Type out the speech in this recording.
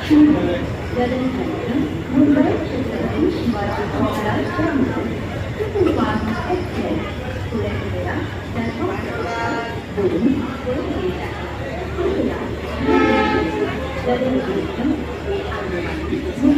Gadag junction, Mumbai Cstm Shivaji Maharaj Superfast Express, Pune Gadag junction,